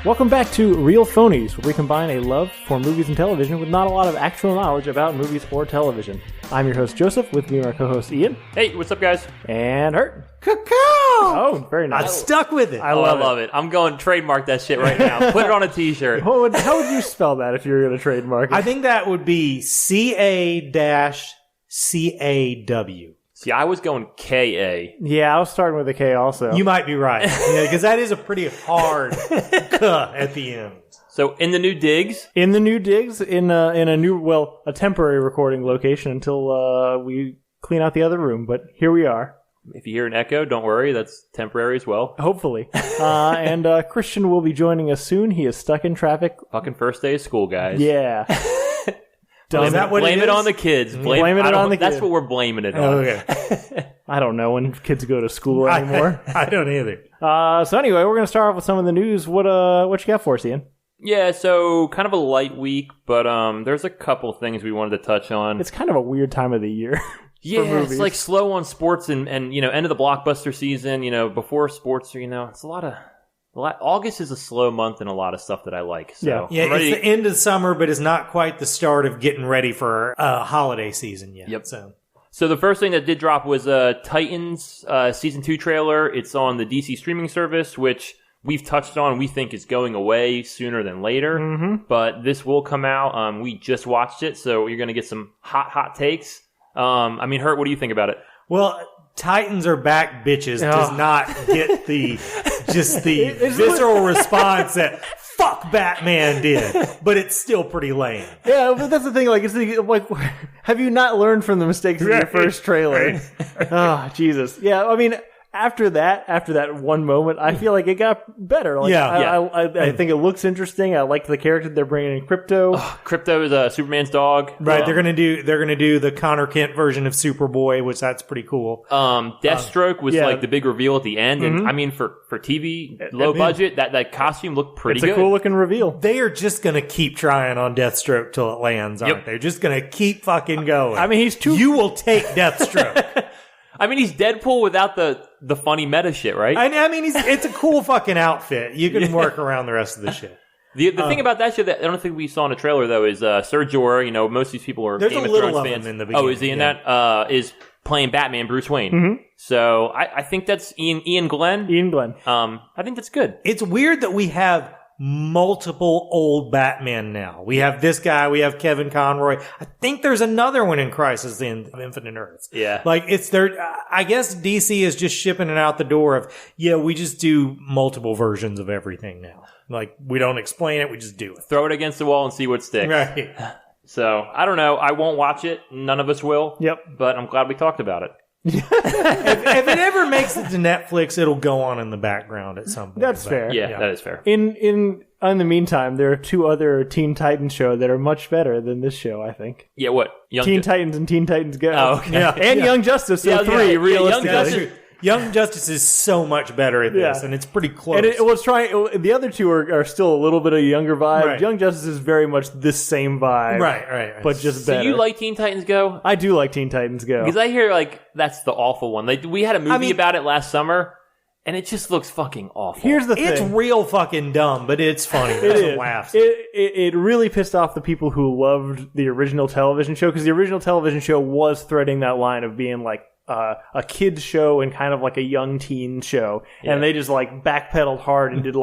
Welcome back to Real Phonies, where we combine a love for movies and television with not a lot of actual knowledge about movies or television. I'm your host, Joseph, with me and our co-host, Ian. Hey, what's up, guys? And Hurt. Cacao! Oh, very nice. I stuck with it. I love it. I'm going to trademark that shit right now. Put it on a t-shirt. How would you spell that if you were going to trademark it? I think that would be CA-CAW. See, I was going K-A. Yeah, I was starting with a K also. You might be right. Because that is a pretty hard K at the end. So, in the new digs. In the new digs, in a new, a temporary recording location until we clean out the other room. But here we are. If you hear an echo, don't worry. That's temporary as well. Hopefully. And Christian will be joining us soon. He is stuck in traffic. Fucking first day of school, guys. Yeah. Is that what blame it it is? on the kids. Blame it on the kids. That's what we're blaming it on. Okay. I don't know when kids go to school anymore. I don't either. So anyway, we're going to start off with some of the news. What you got for us, Ian? Yeah, so kind of a light week, but there's a couple things we wanted to touch on. It's kind of a weird time of the year. Yeah, it's like slow on sports and end of the blockbuster season, before sports, it's a lot of... August is a slow month in a lot of stuff that I like. So yeah, it's the end of summer, but it's not quite the start of getting ready for holiday season yet. Yep. So the first thing that did drop was Titans Season 2 trailer. It's on the DC streaming service, which we've touched on. We think is going away sooner than later. Mm-hmm. But this will come out. We just watched it, so you're going to get some hot takes. Hurt, what do you think about it? Well, Titans are back, bitches does not get the visceral response that fuck Batman did, but it's still pretty lame. Yeah, but that's the thing. Have you not learned from the mistakes of your first trailer? Oh, Jesus. Yeah, after that one moment, I feel like it got better. I think it looks interesting. I like the character they're bringing in. Crypto. Crypto is Superman's dog. Right. They're gonna do the Connor Kent version of Superboy, which that's pretty cool. Deathstroke was like the big reveal at the end, and for TV, low budget, that costume looked pretty good. It's a cool looking reveal. They are just gonna keep trying on Deathstroke till it lands, aren't they? They're just gonna keep fucking going. You will take Deathstroke. He's Deadpool without the funny meta shit, right? It's a cool fucking outfit. You can work around the rest of the shit. The thing about that shit that I don't think we saw in the trailer, though, is Ser Jorah. Most of these people are Game of Thrones fans. In the beginning. Oh, is he in that? Is playing Batman, Bruce Wayne. Mm-hmm. So I think that's Ian Glenn. Ian Glenn. I think that's good. It's weird that we have multiple old Batman now. We have this guy, we have Kevin Conroy. I think there's another one in Crisis in Infinite Earths. Yeah. I guess DC is just shipping it out the door of, we just do multiple versions of everything now. We don't explain it, we just do it. Throw it against the wall and see what sticks. Right. So, I don't know. I won't watch it. None of us will. Yep. But I'm glad we talked about it. if it ever makes it to Netflix, it'll go on in the background at some point. That's fair. Yeah, that is fair. In the meantime, there are two other Teen Titans shows that are much better than this show, I think. Yeah, what? Teen Titans and Teen Titans Go. Oh, okay. Yeah. And Young Justice, three, realistically. Young Justice is so much better at this, and it's pretty close. And the other two are still a little bit of a younger vibe. Right. Young Justice is very much this same vibe. Right. But just better. So you like Teen Titans Go? I do like Teen Titans Go. Because I hear, that's the awful one. We had a movie about it last summer, and it just looks fucking awful. Here's the thing. It's real fucking dumb, but it's funny. It laughs. It really pissed off the people who loved the original television show, because the original television show was threading that line of being a kid's show and kind of like a young teen show. Yeah. And they just backpedaled hard and did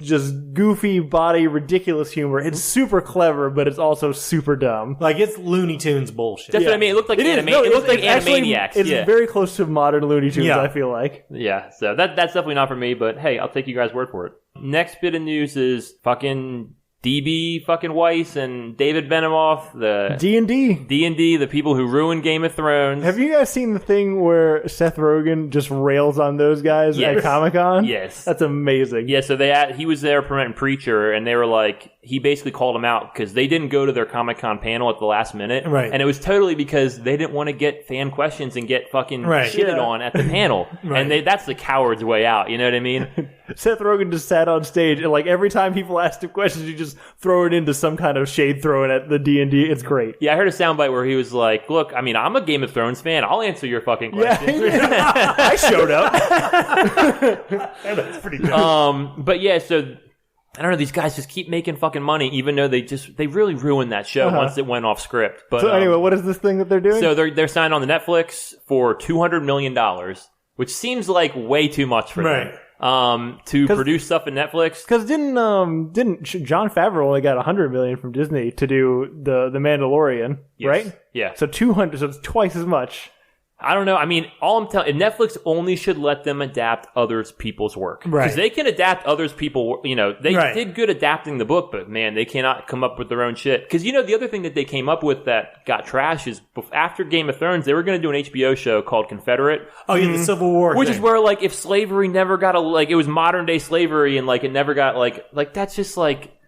just goofy body, ridiculous humor. It's super clever, but it's also super dumb. It's Looney Tunes bullshit. That's what I mean. It looked like Animaniacs. It's very close to modern Looney Tunes, I feel like. Yeah, so that's definitely not for me, but hey, I'll take you guys' word for it. Next bit of news is fucking DB fucking Weiss and David Benioff, the D&D, the people who ruined Game of Thrones. Have you guys seen the thing where Seth Rogen just rails on those guys at Comic-Con? Yes. That's amazing. Yeah, so he was there promoting Preacher, and they were he basically called them out because they didn't go to their Comic-Con panel at the last minute. Right. And it was totally because they didn't want to get fan questions and get fucking shitted on at the panel. Right. And that's the coward's way out, you know what I mean? Seth Rogen just sat on stage, and every time people asked him questions, he just throw it into some kind of shade thrown at the D&D. It's great. Yeah, I heard a soundbite where he was like, look, I'm a Game of Thrones fan. I'll answer your fucking questions. Yeah, I showed up. That's pretty good. But yeah, so I don't know, these guys just keep making fucking money, even though they really ruined that show once it went off script. But so anyway, what is this thing that they're doing? So they're signed on the Netflix for $200 million, which seems like way too much for them. To produce stuff in Netflix. Because didn't Jon Favreau only got $100 million from Disney to do the Mandalorian, right? Yeah. So 200, so it's twice as much. I don't know. I mean, all I'm telling Netflix only should let them adapt other people's work. Right. Because they can adapt others people, they did good adapting the book, but man, they cannot come up with their own shit. Because, the other thing that they came up with that got trash is after Game of Thrones, they were going to do an HBO show called Confederate. Oh, yeah, the Civil War Which thing. is where, if slavery never got it was modern day slavery and, it never got, that's just,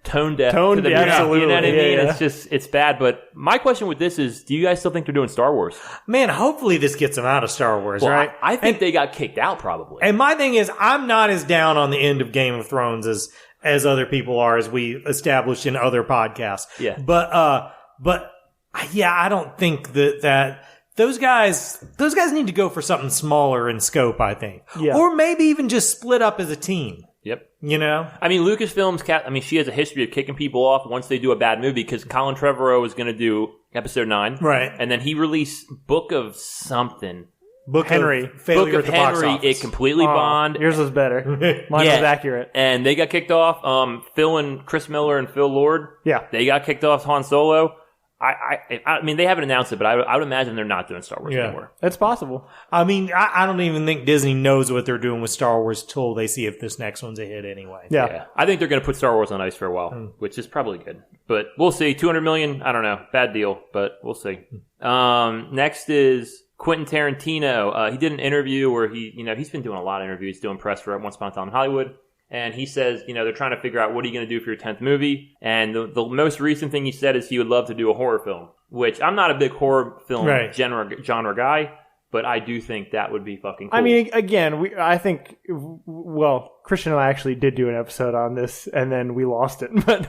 tone deaf to the music. Absolutely. You know what I mean? Yeah. It's bad. But my question with this is, do you guys still think they're doing Star Wars? Man, hopefully this gets them out of Star Wars, Well, right? I think they got kicked out probably. And my thing is, I'm not as down on the end of Game of Thrones as other people are, as we established in other podcasts. Yeah. But yeah, I don't think that those guys need to go for something smaller in scope, I think. Yeah. Or maybe even just split up as a team. Yep. I mean, Lucasfilm's she has a history of kicking people off once they do a bad movie, because Colin Trevorrow was going to do Episode 9. Right. And then he released Book of something. Book Henry. of Failure Book of at the box Henry, office. it completely bombed. Yours was better. Mine was accurate. And they got kicked off. Phil and Chris Miller and Phil Lord. Yeah. They got kicked off Han Solo. I mean, they haven't announced it, but I would imagine they're not doing Star Wars anymore. It's possible. I mean, I don't even think Disney knows what they're doing with Star Wars till they see if this next one's a hit anyway. Yeah. I think they're going to put Star Wars on ice for a while, which is probably good. But we'll see. $200 million, I don't know. Bad deal, but we'll see. Next is Quentin Tarantino. He did an interview where he's been doing a lot of interviews, doing press for Once Upon a Time in Hollywood. And he says, they're trying to figure out what are you going to do for your 10th movie. And the most recent thing he said is he would love to do a horror film, which I'm not a big horror film genre guy, but I do think that would be fucking cool. I mean, again, I think, Christian and I actually did do an episode on this, and then we lost it. But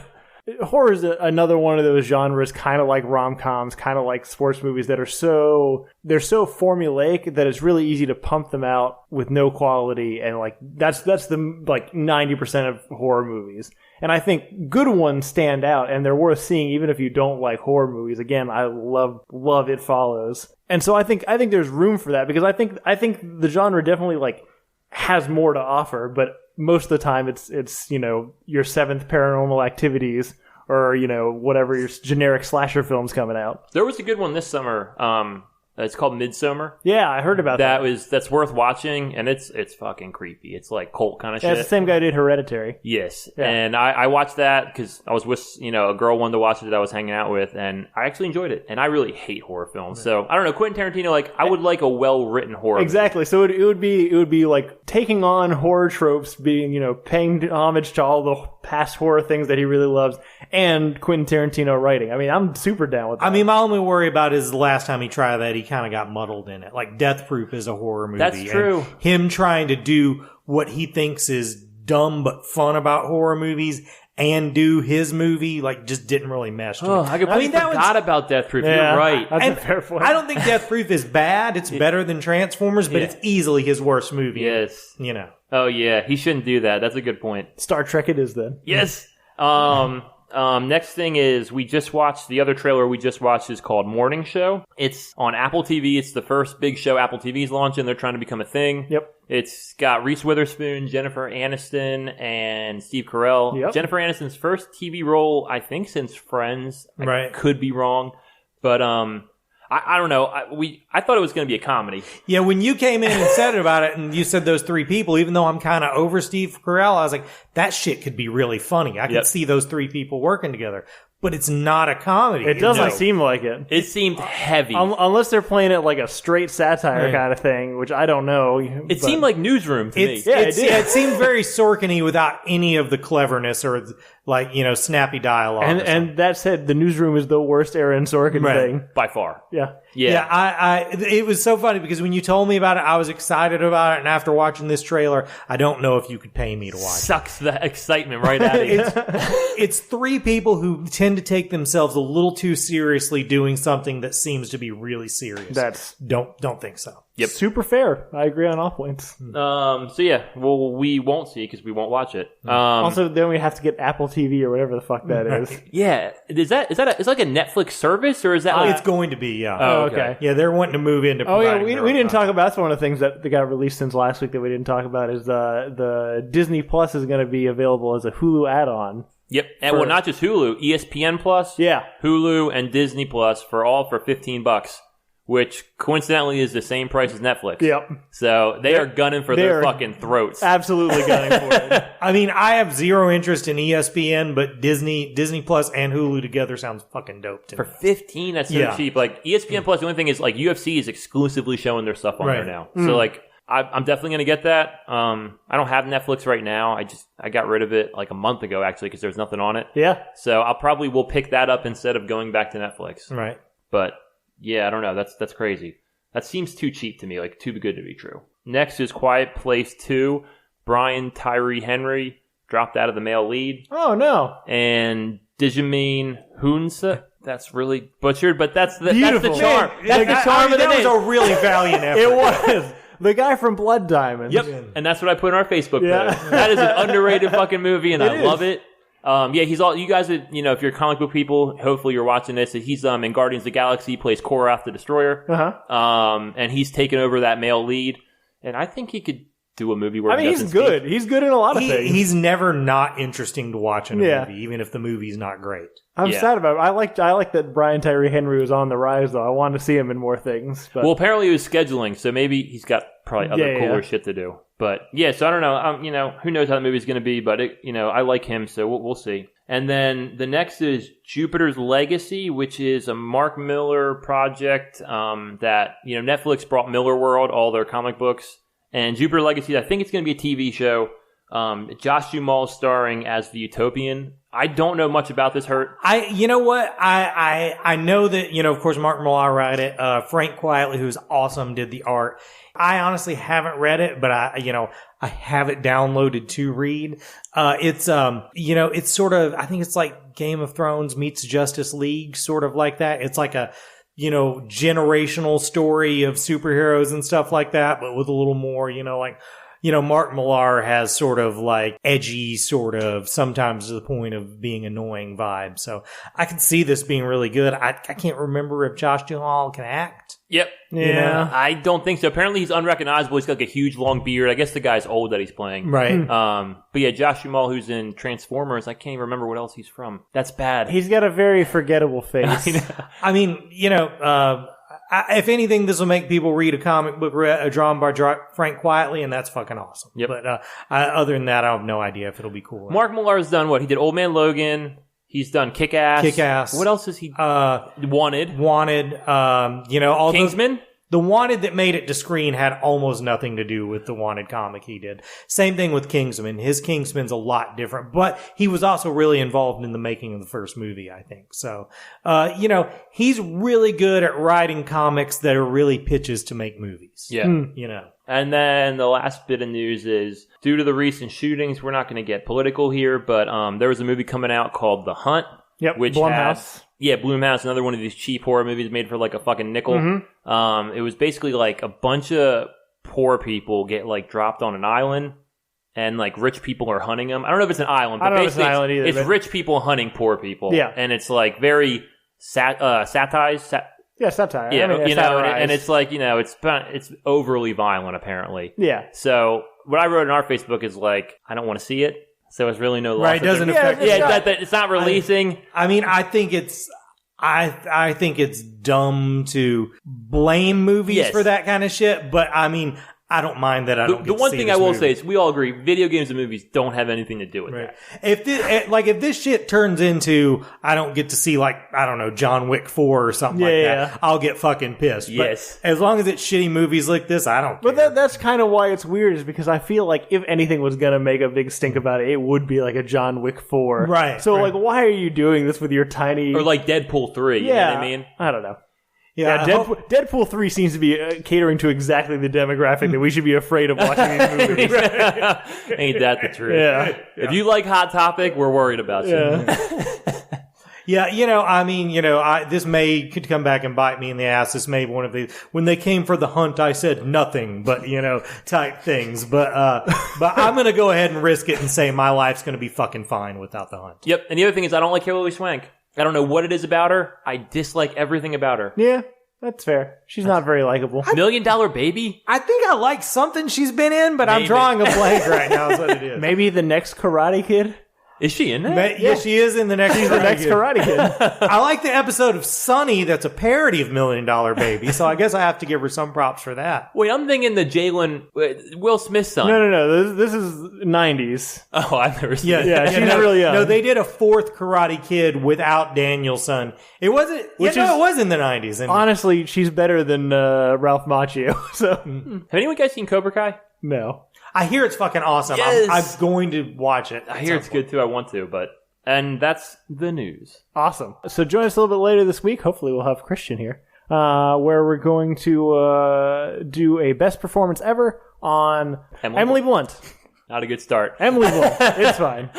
horror is another one of those genres, kind of like rom-coms, kind of like sports movies that are they're so formulaic that it's really easy to pump them out with no quality, and that's the 90% of horror movies. And I think good ones stand out, and they're worth seeing even if you don't like horror movies. Again, I love It Follows, and so I think there's room for that, because I think the genre definitely has more to offer, but most of the time it's your seventh Paranormal Activities or whatever your generic slasher films coming out. There was a good one this summer. It's called Midsommar. Yeah, I heard about that. That's worth watching, and it's fucking creepy. It's like cult kind of shit. It's the same guy who did Hereditary. Yes, yeah. And I watched that because I was with a girl wanted to watch it that I was hanging out with, and I actually enjoyed it. And I really hate horror films, so I don't know. Quentin Tarantino, I would like a well written horror. Exactly. Movie. So it would be like taking on horror tropes, being paying homage to all the past horror things that he really loves, and Quentin Tarantino writing. I mean, I'm super down with that. I mean, my only worry about is the last time he tried that, he kind of got muddled in it. Like Death Proof is a horror movie. That's true. And him trying to do what he thinks is dumb but fun about horror movies and do his movie just didn't really mesh to me. I completely forgot about Death Proof. Yeah, You're right. That's a fair point. I don't think Death Proof is bad. It's better than Transformers, but it's easily his worst movie. Yes. Oh, yeah. He shouldn't do that. That's a good point. Star Trek it is then. Yes. Next thing is the other trailer we just watched is called Morning Show. It's on Apple TV. It's the first big show Apple TV's launching. They're trying to become a thing. Yep. It's got Reese Witherspoon, Jennifer Aniston, and Steve Carell. Yep. Jennifer Aniston's first TV role, I think, since Friends. Right. I could be wrong. But, I don't know. I thought it was going to be a comedy. Yeah, when you came in and said about it, and you said those three people, even though I'm kind of over Steve Carell, I was like, that shit could be really funny. I could see those three people working together. But it's not a comedy. It doesn't seem like it. It seemed heavy. Unless they're playing it like a straight satire kind of thing, which I don't know. It seemed like Newsroom to me. Yeah, it seemed very Sorkin-y without any of the cleverness or snappy dialogue. And that said, the Newsroom is the worst Aaron Sorkin thing By far. Yeah. Yeah. It was so funny because when you told me about it, I was excited about it, and after watching this trailer, I don't know if you could pay me to watch Sucks the excitement right out of you. It's three people who tend to take themselves a little too seriously doing something that seems to be really serious. Don't think so. Yep. Super fair. I agree on all points. So yeah, well, we won't see it because we won't watch it. Also, then we have to get Apple TV or whatever the fuck that is. Yeah, is that it's like a Netflix service, or is that like... It's going to be, yeah. Oh, okay. Yeah, they're wanting to move into. Oh yeah, we didn't talk about. That's one of the things that got released since last week that we didn't talk about is the Disney Plus is going to be available as a Hulu add-on. Yep, and well, not just Hulu, ESPN Plus, yeah, Hulu and Disney Plus for $15. Which coincidentally is the same price as Netflix. Yep. So they are gunning for their fucking throats. Absolutely gunning for it. I mean, I have zero interest in ESPN, but Disney Plus and Hulu together sounds fucking dope to me. For $15, that's so cheap. Like ESPN Plus, the only thing is like UFC is exclusively showing their stuff on there now. So like I'm definitely gonna get that. I don't have Netflix right now. I got rid of it like a month ago actually because there's nothing on it. Yeah. So I'll probably will pick that up instead of going back to Netflix. Right. But yeah, I don't know. That's crazy. That seems too cheap to me, like too good to be true. Next is Quiet Place 2. Brian Tyree Henry dropped out of the male lead. Oh, no. And Djimon Hounsou. That's really butchered, but that's the charm. Man, that's the charm of the name. That was a really valiant effort. It was. The guy from Blood Diamond. Yep. And that's what I put on our Facebook post. That is an underrated fucking movie, and I love it. He's all you guys. If you're comic book people, hopefully you're watching this. He's in Guardians of the Galaxy. He plays Korath the Destroyer. And he's taken over that male lead. And I think he could do a movie where he's good. Speak. He's good in a lot of things. He's never not interesting to watch in a movie, even if the movie's not great. I'm sad about it. I like that Brian Tyree Henry was on the rise, though. I wanted to see him in more things. But. Well, apparently he was scheduling, so maybe he's got probably other cooler shit to do. But yeah, so I don't know. Who knows how the movie's going to be? But I like him, so we'll see. And then the next is Jupiter's Legacy, which is a Mark Miller project that Netflix brought Miller World, all their comic books, and Jupiter Legacy. I think it's going to be a TV show. Josh Duhamel starring as the Utopian. I don't know much about this. You know what? I know that of course Mark Millar wrote it. Frank Quietly, who's awesome, did the art. I honestly haven't read it, but I have it downloaded to read. It's it's sort of, I think it's like Game of Thrones meets Justice League, sort of like that. It's like a generational story of superheroes and stuff like that, but with a little more, Mark Millar has sort of like edgy, sort of sometimes to the point of being annoying vibe. So I can see this being really good. I can't remember if Josh Duhamel can act. Yep. Yeah. I don't think so. Apparently he's unrecognizable. He's got like a huge long beard. I guess the guy's old that he's playing. Right. But yeah, Josh Duhamel, who's in Transformers, I can't even remember what else he's from. That's bad. He's got a very forgettable face. I mean, if anything, this will make people read a comic book drawn by Frank Quietly, and that's fucking awesome. Yep. But other than that, I have no idea if it'll be cool. Mark Millar's done what? He did Old Man Logan. He's done Kick-Ass. What else is he? Wanted. All Kingsman? The Wanted that made it to screen had almost nothing to do with the Wanted comic he did. Same thing with Kingsman. His Kingsman's a lot different, but he was also really involved in the making of the first movie, I think. So, he's really good at writing comics that are really pitches to make movies. Yeah. And then the last bit of news is, due to the recent shootings, we're not going to get political here, but there was a movie coming out called The Hunt. Yep, which Blumhouse. Blumhouse, another one of these cheap horror movies made for like a fucking nickel. It was basically like a bunch of poor people get like dropped on an island, and like rich people are hunting them. I don't know if it's an island, but basically it's rich people hunting poor people. Yeah, and it's like very satires. Satire. Yeah, and it's like it's overly violent apparently. Yeah. So what I wrote in our Facebook is like, I don't want to see it. So it's really no loss. Right, doesn't affect. It's not releasing. I mean, I think it's dumb to blame movies for that kind of shit. But I mean, I don't mind that. The one thing I will say is we all agree video games and movies don't have anything to do with that. If this shit turns into, I don't get to see John Wick 4 or something that, I'll get fucking pissed. Yes. But as long as it's shitty movies like this, I don't care. But that's kind of why it's weird, is because I feel like if anything was going to make a big stink about it, it would be like a John Wick 4. Right. So like, why are you doing this with your tiny... Or like Deadpool 3, you know what I mean? I don't know. Yeah, Deadpool 3 seems to be catering to exactly the demographic that we should be afraid of watching these movies. Ain't that the truth? Yeah. If you like Hot Topic, we're worried about you. Yeah, this may could come back and bite me in the ass. This may be one of the when they came for the hunt, I said nothing, but type things. But I'm gonna go ahead and risk it and say my life's gonna be fucking fine without the hunt. Yep. And the other thing is, I don't like Hilary Swank. I don't know what it is about her. I dislike everything about her. Yeah, that's fair. She's not very likable. $1 Million Baby? I think I like something she's been in, but I'm drawing a blank right now. Is what it is. Maybe the next Karate Kid. Is she in that? Yeah, she is in the next. She's the next Karate Kid. I like the episode of Sunny that's a parody of $1 Million Baby, so I guess I have to give her some props for that. Wait, I'm thinking the Will Smith son. No. This is 90s. Oh, I've never seen it. Yeah, she's really young. No, they did a fourth Karate Kid without Danielson. It wasn't. It was in the 90s. And honestly, she's better than Ralph Macchio. So, have anyone guys seen Cobra Kai? No. I hear it's fucking awesome. Yes. I'm going to watch it. I hear it's good too. I want to, and that's the news. Awesome. So join us a little bit later this week. Hopefully we'll have Christian here, where we're going to do a best performance ever on Emily Blunt. Not a good start. Emily Blunt. It's fine.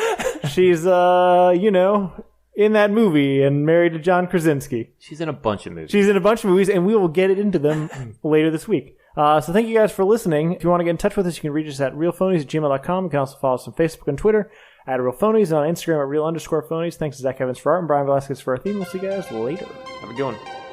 She's, in that movie and married to John Krasinski. She's in a bunch of movies. She's in a bunch of movies, and we will get into them later this week. So thank you guys for listening. If you want to get in touch with us, you can reach us at realphonies@gmail.com. You can also follow us on Facebook and Twitter at realphonies, and on Instagram at real_phonies. Thanks to Zach Evans for art and Brian Velasquez for our theme. We'll see you guys later. Have a good one.